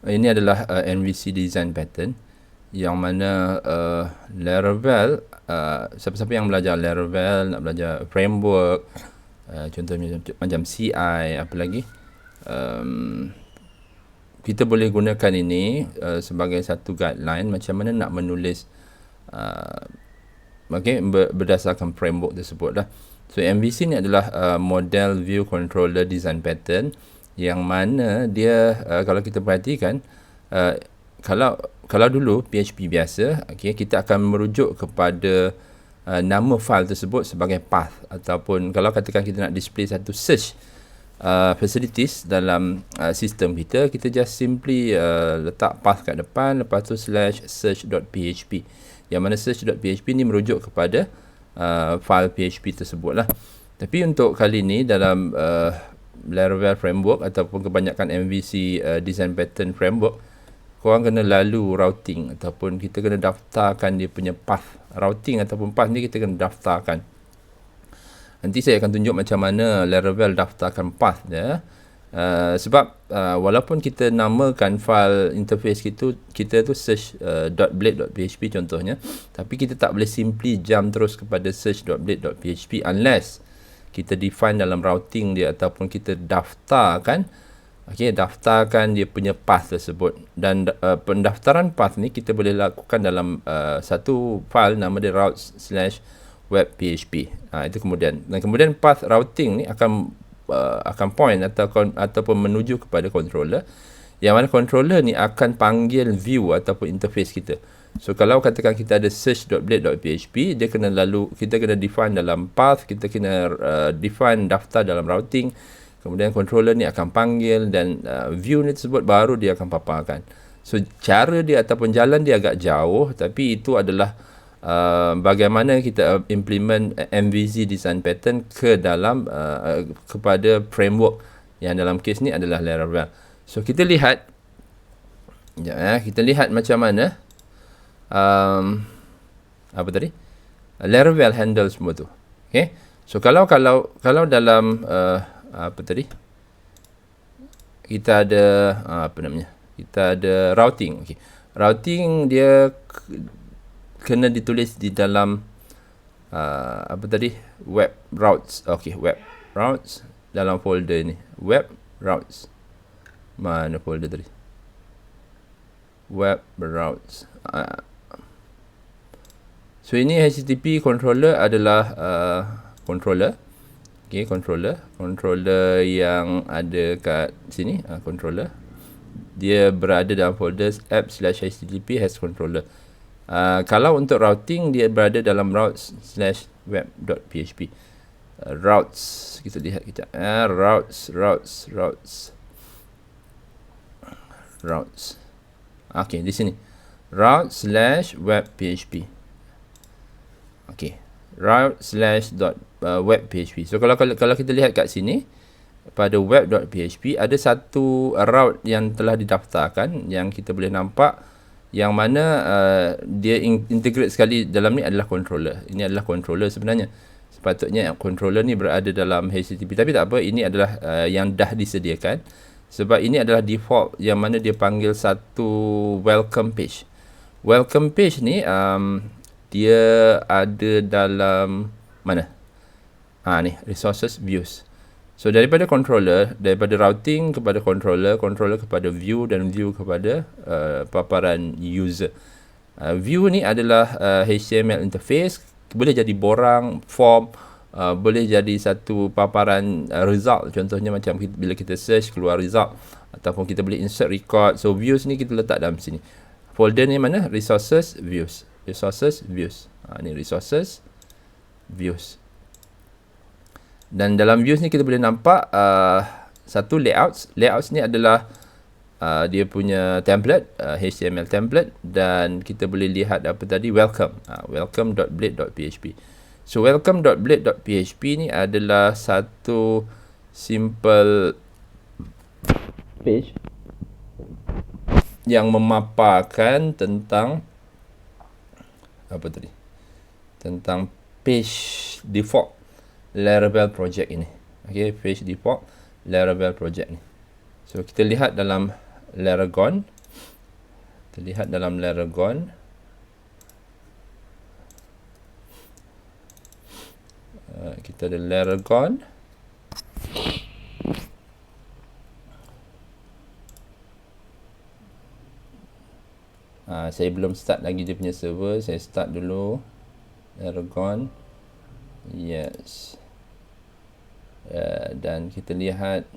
Ini adalah MVC design pattern yang mana Laravel, siapa-siapa yang belajar Laravel, nak belajar framework, contohnya macam CI, apa lagi, kita boleh gunakan ini sebagai satu guideline macam mana nak menulis berdasarkan framework tersebut lah. So MVC ni adalah model view controller design pattern yang mana dia kalau kita perhatikan, kalau dulu PHP biasa, kita akan merujuk kepada nama file tersebut sebagai path, ataupun kalau katakan kita nak display satu search facilities dalam sistem kita, kita just simply letak path kat depan, lepas tu /search.php, yang mana search.php ni merujuk kepada file PHP tersebut lah. Tapi untuk kali ni dalam Laravel framework ataupun kebanyakan MVC design pattern framework, korang kena lalu routing, ataupun kita kena daftarkan dia punya path. Routing ataupun path ni kita kena daftarkan. Nanti saya akan tunjuk macam mana Laravel daftarkan path dia. Sebab walaupun kita namakan file interface kita tu search.blade.php contohnya, tapi kita tak boleh simply jump terus kepada search.blade.php unless kita define dalam routing dia ataupun kita daftarkan dia punya path tersebut. Dan pendaftaran path ni kita boleh lakukan dalam satu file nama dia routes/web.php. Itu kemudian, dan kemudian path routing ni akan point ataupun menuju kepada controller, yang mana controller ni akan panggil view ataupun interface kita. So kalau katakan kita ada search.blade.php, kita kena define dalam path, kita kena define daftar dalam routing, kemudian controller ni akan panggil, dan view ni tersebut baru dia akan paparkan. So cara dia ataupun jalan dia agak jauh, tapi itu adalah bagaimana kita implement MVC design pattern ke dalam kepada framework yang dalam kes ni adalah Laravel. So kita lihat macam mana Laravel handle semua tu. Okay, so kalau dalam kita ada kita ada routing. Okay, routing dia kena ditulis di dalam web routes. Web routes dalam folder ni, web routes. Mana folder tadi? Web routes. So ini HTTP controller adalah controller. Controller yang ada kat sini, controller. Dia berada dalam folder app/http has controller. Kalau untuk routing, dia berada dalam routes/web.php. Routes, kita lihat kejap. Routes. Di sini. Routes/web.php. Route/web.php. So kalau kita lihat kat sini pada web.php, ada satu route yang telah didaftarkan yang kita boleh nampak, yang mana dia integrate sekali dalam ni adalah controller. Ini adalah controller sebenarnya. Sepatutnya controller ni berada dalam HTTP, tapi tak apa, ini adalah yang dah disediakan, sebab ini adalah default yang mana dia panggil satu welcome page. Welcome page ni dia ada dalam mana? Ni resources views. So daripada routing kepada controller kepada view, dan view kepada paparan user. View ni adalah HTML interface, boleh jadi borang, form, boleh jadi satu paparan result, contohnya macam bila kita search keluar result, ataupun kita boleh insert record. So views ni kita letak dalam sini. Folder ni mana? Resources views. Ni resources views. Dan dalam views ni kita boleh nampak satu layouts. Layouts ni adalah dia punya template, HTML template, dan kita boleh lihat welcome. Welcome.blade.php. So welcome.blade.php ni adalah satu simple page yang memaparkan tentang tentang page default Laravel project ini. Page default Laravel project ni. So kita lihat dalam Laragon. Kita lihat dalam Laragon. Kita ada Laragon. Saya belum start lagi dia punya server. Saya start dulu Laragon. Yes. Dan kita lihat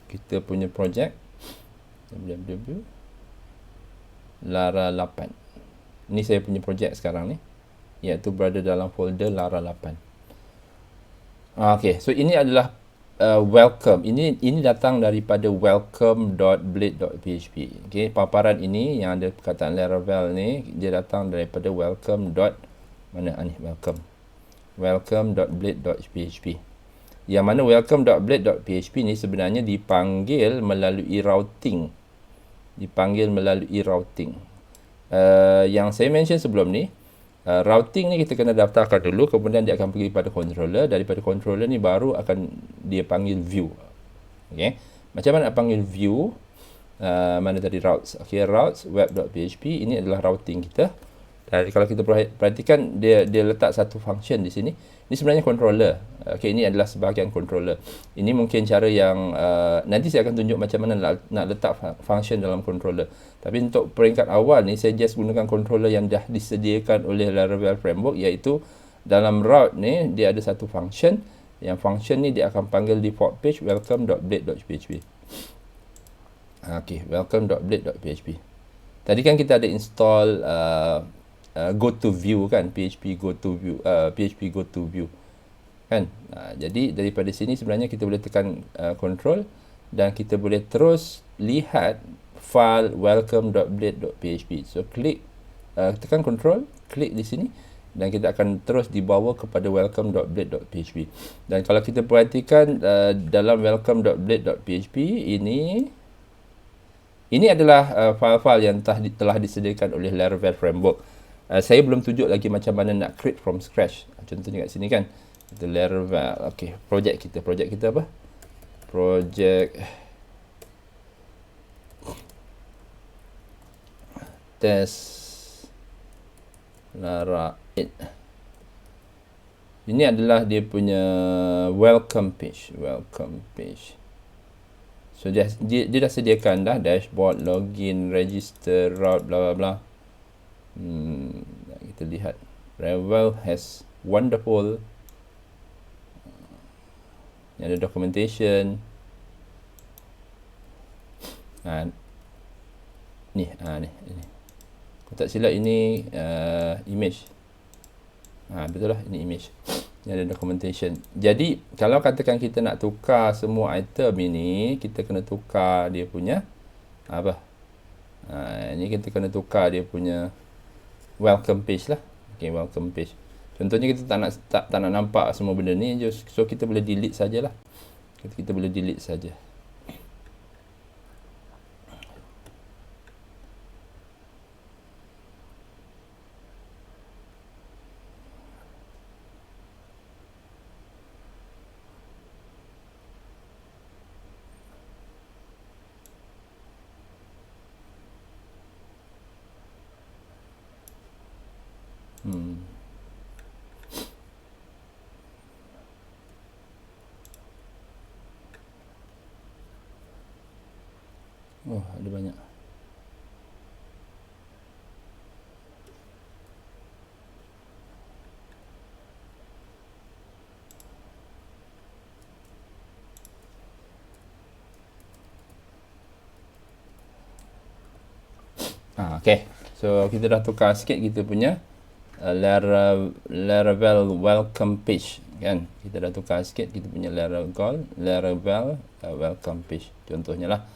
kita punya projek www Lara 8. Ini saya punya projek sekarang ni, iaitu berada dalam folder Lara 8. Okay, so ini adalah welcome. Ini datang daripada welcome.blade.php. Okay, paparan ini yang ada perkataan Laravel ni, dia datang daripada welcome. Mana ni welcome? welcome.blade.php. Yang mana welcome.blade.php ni sebenarnya dipanggil melalui routing. Yang saya mention sebelum ni, routing ni kita kena daftarkan dulu, kemudian dia akan pergi pada controller. Daripada controller ni baru akan dia panggil view. Okay, macam mana nak panggil view? Mana tadi routes? Okay, routes web.php ini adalah routing kita. Dan kalau kita perhatikan, dia letak satu function di sini. Ini sebenarnya controller. Okay, ini adalah sebahagian controller. Ini mungkin cara yang nanti saya akan tunjuk macam mana nak letak function dalam controller. Tapi untuk peringkat awal ni, saya just gunakan controller yang dah disediakan oleh Laravel Framework, iaitu dalam route ni dia ada satu function. Yang function ni dia akan panggil default page welcome.blade.php. Okay, welcome.blade.php. Tadi kan kita ada install go to view kan, php go to view kan. Jadi daripada sini sebenarnya kita boleh tekan control dan kita boleh terus lihat file welcome.blade.php. So tekan control, klik di sini dan kita akan terus dibawa kepada welcome.blade.php. Dan kalau kita perhatikan dalam welcome.blade.php ini adalah file-file yang telah disediakan oleh Laravel Framework. Saya belum tunjuk lagi macam mana nak create from scratch. Contohnya kat sini kan, kita Laravel. Okay, projek kita apa? Projek test Lara 8. Ini adalah dia punya welcome page. So dia dah sediakan dah dashboard, login, register, route, bla bla bla. Kita lihat Laravel has wonderful. Ini ada documentation. Ni. Kalau tak silap ini image. Betul lah, ini image. Ini ada documentation. Jadi kalau katakan kita nak tukar semua item ini, kita kena tukar dia punya apa? Ini kita kena tukar dia punya welcome page lah. Okay, welcome page. Contohnya kita tak nak nampak semua benda ni, so kita boleh delete sajalah. Kita boleh delete saja. Oh, ada banyak. Okay. So kita dah tukar sikit kita punya Laravel welcome page kan. Kita dah tukar sikit kita punya Laravel welcome page. Contohnya lah,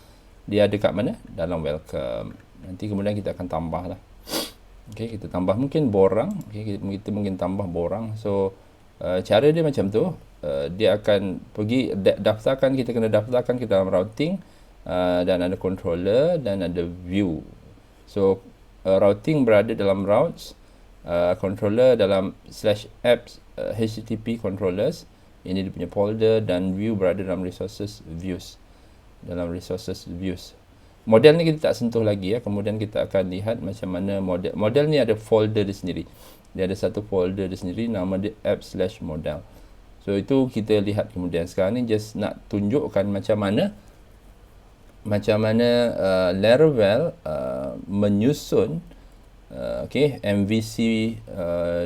dia ada kat mana? Dalam welcome. Nanti kemudian kita akan tambah lah. Okay, kita tambah mungkin borang. Okay, kita mungkin tambah borang. So cara dia macam tu. Dia akan pergi daftarkan, kita kena daftarkan ke dalam routing, dan ada controller dan ada view. So routing berada dalam routes, controller dalam /apps http controllers. Ini dia punya folder, dan view berada dalam resources views. model ni kita tak sentuh lagi ya. Kemudian kita akan lihat macam mana model ni ada folder dia sendiri. Dia ada satu folder dia sendiri, nama dia app/model. So itu kita lihat kemudian. Sekarang ni just nak tunjukkan macam mana Laravel menyusun MVC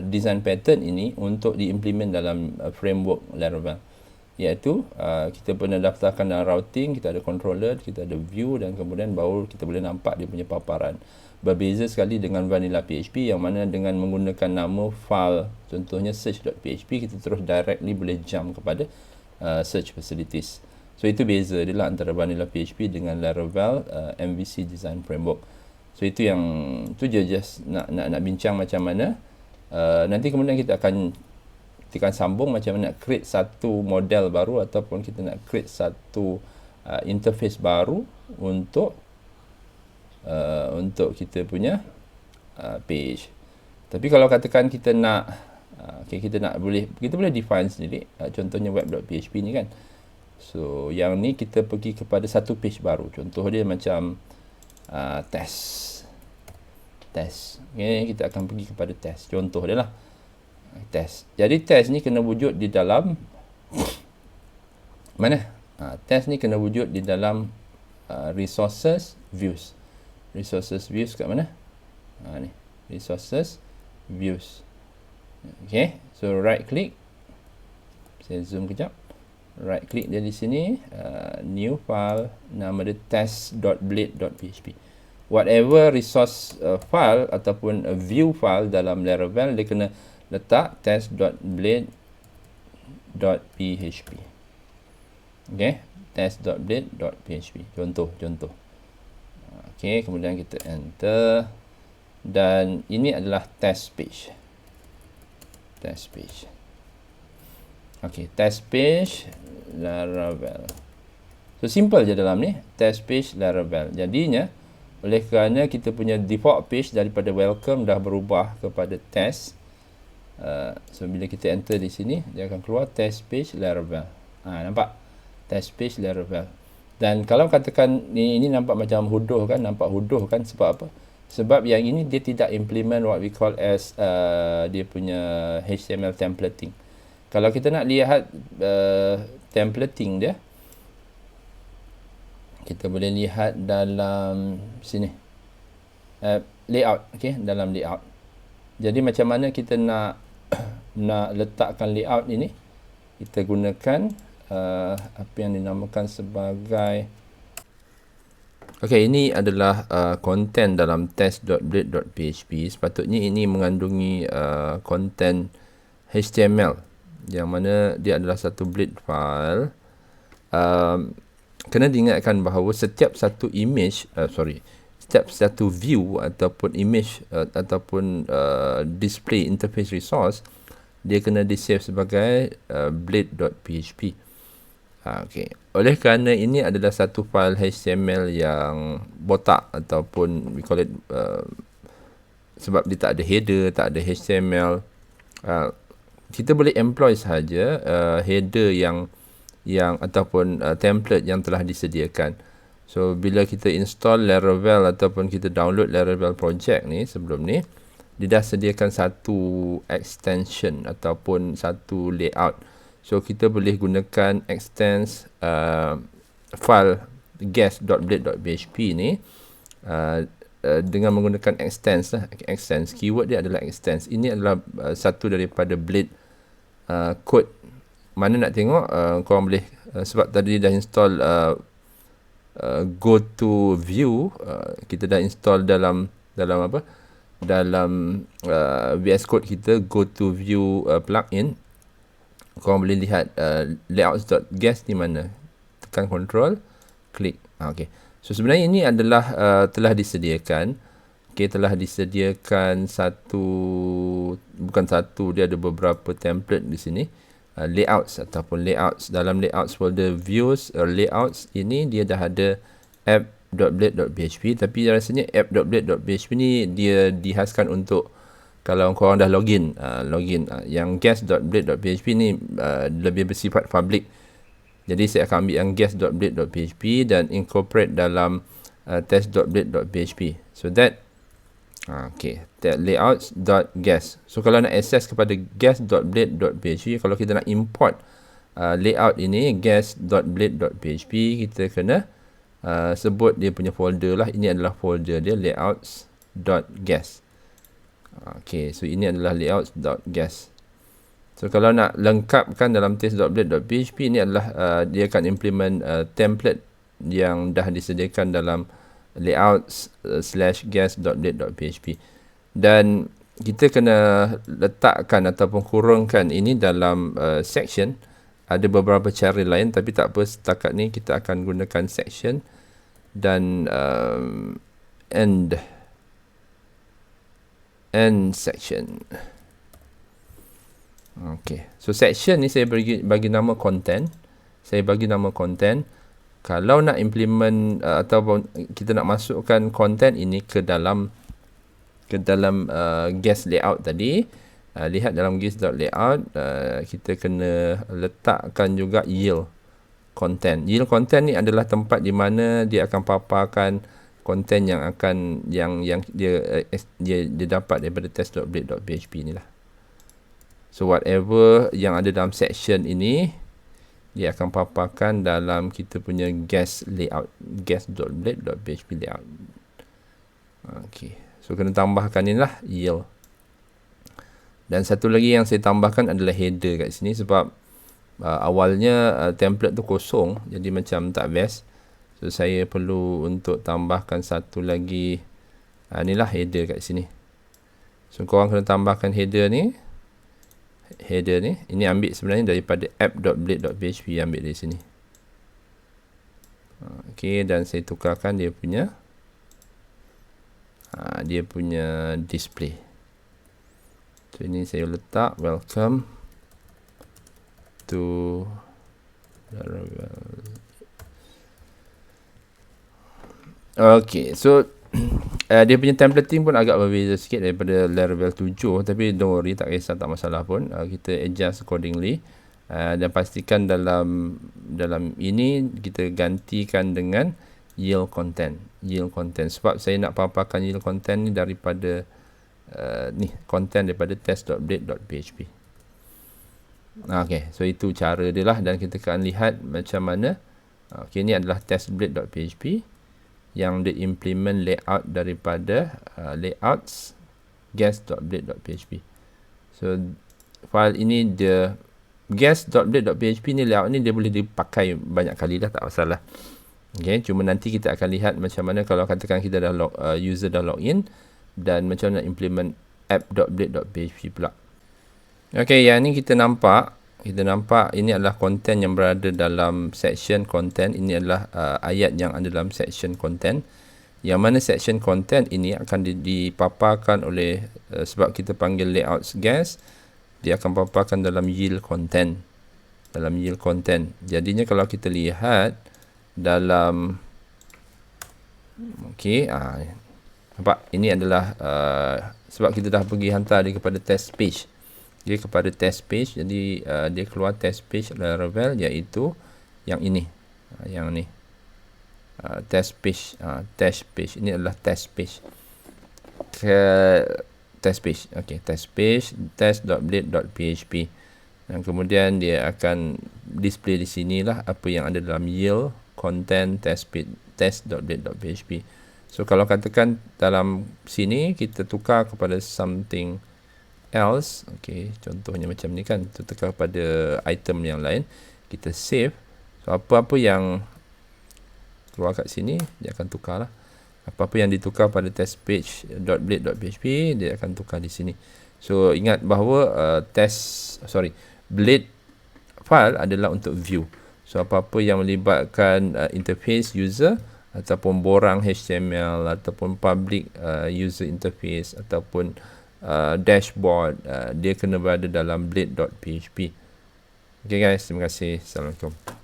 design pattern ini untuk diimplement dalam framework Laravel, iaitu kita pernah daftarkan dalam routing, kita ada controller, kita ada view, dan kemudian baru kita boleh nampak dia punya paparan. Berbeza sekali dengan vanilla PHP yang mana dengan menggunakan nama file, contohnya search.php, kita terus directly boleh jump kepada search facilities. So itu beza dia lah antara vanilla PHP dengan Laravel MVC design framework. So itu yang tu je, just nak bincang macam mana nanti kemudian kita akan sambung macam mana nak create satu model baru ataupun kita nak create satu interface baru untuk kita punya page. Tapi kalau katakan kita nak kita boleh define sendiri, contohnya web.php ni kan. So yang ni kita pergi kepada satu page baru. Contoh dia macam test. Okay, kita akan pergi kepada test. Contoh dia lah test. Jadi test ni kena wujud di dalam mana? Test ni kena wujud di dalam resources views. Resources views kat mana? Ni resources views. Okay, so right click. Saya zoom kejap. Right click dia di sini, new file, nama dia test.blade.php. Whatever resource file ataupun view file dalam Laravel, dia kena letak test.blade.php. Okay, test.blade.php. Contoh. Okay, kemudian kita enter, dan ini adalah test page. Okay, test page Laravel. So simple je dalam ni, test page Laravel. Jadinya oleh kerana kita punya default page daripada welcome dah berubah kepada test, so bila kita enter di sini dia akan keluar test page Laravel. Nampak test page Laravel. Dan kalau katakan ini nampak macam huduh kan, sebab apa? Sebab yang ini dia tidak implement what we call as dia punya HTML templating. Kalau kita nak lihat templating dia, kita boleh lihat dalam sini, layout. Okay, dalam layout. Jadi macam mana kita nak letakkan layout ini, kita gunakan apa yang dinamakan sebagai, okay, ini adalah konten dalam test.blade.php. Sepatutnya ini mengandungi konten HTML yang mana dia adalah satu blade file. Kena diingatkan bahawa setiap satu view ataupun image ataupun display interface resource, dia kena di-save sebagai blade.php. Okay. Oleh kerana ini adalah satu file HTML yang botak ataupun we call it sebab dia tak ada header, tak ada HTML, kita boleh employ sahaja header yang ataupun template yang telah disediakan. So bila kita install Laravel ataupun kita download Laravel project ni sebelum ni, dia dah sediakan satu extension ataupun satu layout. So kita boleh gunakan extends file guest.blade.php ni dengan menggunakan extends lah. Extends, keyword dia adalah extends. Ini adalah satu daripada blade code. Mana nak tengok, korang boleh sebab tadi dah install go to view, kita dah install dalam apa, dalam VS Code kita, go to view plugin. Korang boleh lihat layouts.guest di mana, tekan control, klik. Okay, so sebenarnya ini adalah telah disediakan. Okay, telah disediakan bukan satu, dia ada beberapa template di sini. Layouts ataupun layouts. Dalam layouts folder views layouts ini dia dah ada app.blade.php, tapi rasanya app.blade.php ni dia dihaskan untuk kalau korang dah login. Yang guest.blade.php ni lebih bersifat public. Jadi saya akan ambil yang guest.blade.php dan incorporate dalam test.blade.php. So that that layouts.guest. So kalau nak access kepada guest.blade.php, kalau kita nak import layout ini guest.blade.php, kita kena sebut dia punya folder lah. Ini adalah folder dia, layouts.guest. So ini adalah layouts.guest. So kalau nak lengkapkan dalam test.blade.php, ini adalah dia akan implement template yang dah disediakan dalam layouts/guest.blade.php. Dan kita kena letakkan ataupun kurungkan ini dalam section. Ada beberapa cara lain, tapi tak apa, setakat ni kita akan gunakan section dan end section. So section ni saya bagi nama content. Kalau nak implement ataupun kita nak masukkan content ini ke dalam guest layout tadi, lihat dalam guest.layout, kita kena letakkan juga yield content. Yield content ni adalah tempat di mana dia akan paparkan content yang akan yang dia dapat daripada test.blade.php ni lah. So whatever yang ada dalam section ini, dia akan paparkan dalam kita punya guest layout, guest.blade.php layout. So kena tambahkan inilah yield. Dan satu lagi yang saya tambahkan adalah header kat sini, sebab awalnya template tu kosong, jadi macam tak best. So saya perlu untuk tambahkan satu lagi inilah header kat sini. So korang kena tambahkan header ni. Ini ambil sebenarnya daripada app.blade.php, ambil dari sini. Dan saya tukarkan dia punya display. So ini saya letak welcome to Laravel. So dia punya templating pun agak berbeza sikit daripada Laravel 7, tapi don't worry, tak kisah, tak masalah pun. Kita adjust accordingly, dan pastikan dalam ini kita gantikan dengan yield content, sebab saya nak paparkan yield content ni daripada content daripada test.blade.php. So itu cara dia lah, dan kita akan lihat macam mana. Ini adalah test.blade.php yang dia implement layout daripada layouts guest.blade.php. So file ini dia guest.blade.php ni, layout ni dia boleh dipakai banyak kali dah, tak masalah. Cuma nanti kita akan lihat macam mana kalau katakan kita dah user dah login, dan macam mana implement app.blade.php pula. Yang ni kita nampak ini adalah content yang berada dalam section content. Ini adalah ayat yang ada dalam section content, yang mana section content ini akan dipaparkan oleh sebab kita panggil layouts guest, dia akan paparkan dalam yield content. Jadinya kalau kita lihat dalam nampak, ini adalah sebab kita dah pergi hantar dia kepada test page. Jadi dia keluar test page Laravel, iaitu yang ini, test page. Ini adalah test page. Test page test.blade.php, dan kemudian dia akan display di sinilah apa yang ada dalam yield content test.blade.php. So kalau katakan dalam sini kita tukar kepada something else, contohnya macam ni kan, kita tukar pada item yang lain, kita save. So apa-apa yang keluar kat sini dia akan tukar lah. Apa-apa yang ditukar pada test page.blade.php, dia akan tukar di sini. So ingat bahawa blade file adalah untuk view. So apa-apa yang melibatkan interface user, ataupun borang HTML, ataupun public user interface, ataupun dashboard, dia kena berada dalam blade.php. Guys, terima kasih. Assalamualaikum.